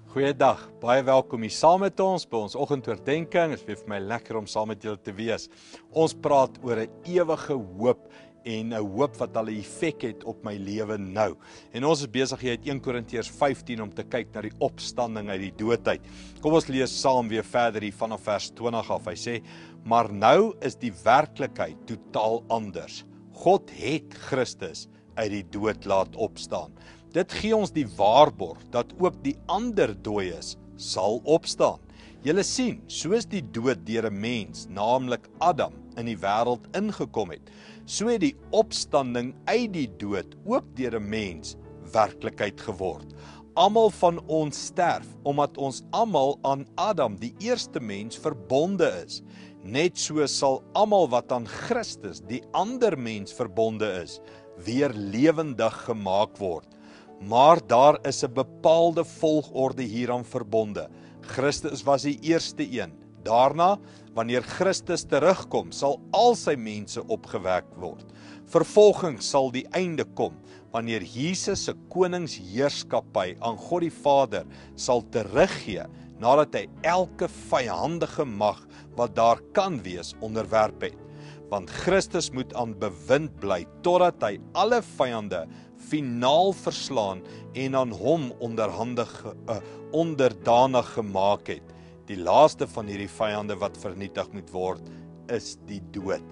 Goeiedag, baie welkom hier saam met ons by ons oggendoordenkings. Dit is vir my lekker om saam met julle te wees. Ons praat oor 'n ewige hoop en 'n hoop wat al 'n effek het op my lewe nou. En ons is besig hier uit 1 Korintiërs 15 om te kyk na die opstanding uit die dood uit. Kom ons lees saam weer verder hier vanaf vers 20 af. Hy sê, maar nou is die werklikheid totaal anders. God het Christus uit die dood laat opstaan. Dit gee ons die waarborg dat ook die ander dooies sal opstaan. Julle sien, soos die dood deur 'n mens, naamlik Adam, in die wêreld ingekom het, so het die opstanding uit die dood ook deur 'n mens werklikheid geword. Almal van ons sterf, omdat ons almal aan Adam, die eerste mens, verbonde is. Net so sal almal wat aan Christus, die ander mens, verbonde is, weer lewendig gemaak word. Maar daar is 'n bepaalde volgorde hieraan verbonde. Christus was die eerste een. Daarna, wanneer Christus terugkom, sal al sy mense opgewek word. Vervolgens sal die einde kom, wanneer Jesus se koningsheerskappy aan God die Vader sal teruggee, nadat hy elke vyhandige mag wat daar kan wees onderwerp het. Want Christus moet aan bewind bly, totdat hy alle vyande finaal verslaan en aan hom onderdanig gemaak het. Die laaste van hierdie vyande wat vernietig moet word, is die dood.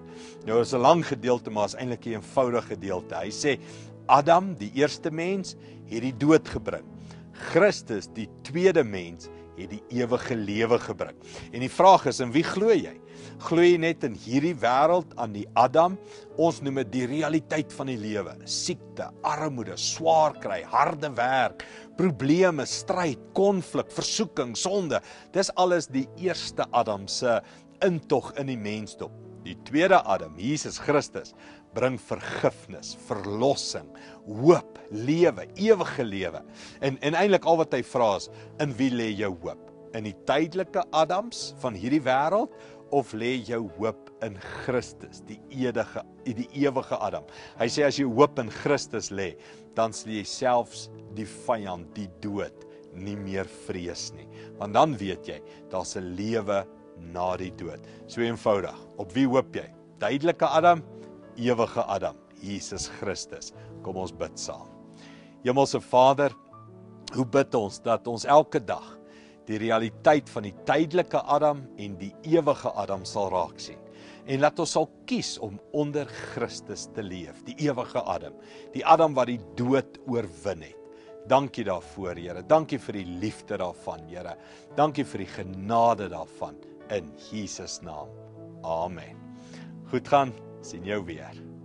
Nou is 'n lang gedeelte, maar is eintlik 'n eenvoudige gedeelte. Hy sê, Adam, die eerste mens, het die dood gebring. Christus, die tweede mens, het die ewige lewe gebring. En die vraag is, in wie glo jy? Glo jy net in hierdie wêreld aan die Adam? Ons noem dit die realiteit van die lewe. Siekte, armoede, swaar kry, harde werk, probleme, stryd, konflik, versoeking, sonde. Dis alles die eerste Adam se intog in die mensdom. Die tweede Adam, Jesus Christus, bring vergifnis, verlossing, hoop, lewe, ewige lewe. En eintlik al wat hy vra is, in wie lê jou hoop? In die tydelike Adams van hierdie wêreld, of lê jou hoop in Christus, die ewige Adam? Hy sê, as jy hoop in Christus lê, dan sal jy selfs die vyand, die dood, nie meer vrees nie. Want dan weet jy, daar's 'n lewe na die dood. So eenvoudig. Op wie hoop jy? Tydelike Adam, ewige Adam, Jesus Christus. Kom ons bid saam. Hemelse Vader, hoe bid ons dat ons elke dag die realiteit van die tydelike Adam en die ewige Adam sal raak sien. En laat ons sal kies om onder Christus te leef, die ewige Adam, die Adam wat die dood oorwin het. Dankie daarvoor, Here. Dankie vir die liefde daarvan, Here. Dankie vir die genade daarvan, in Jesus naam. Amen. Goed gaan, sien jou weer.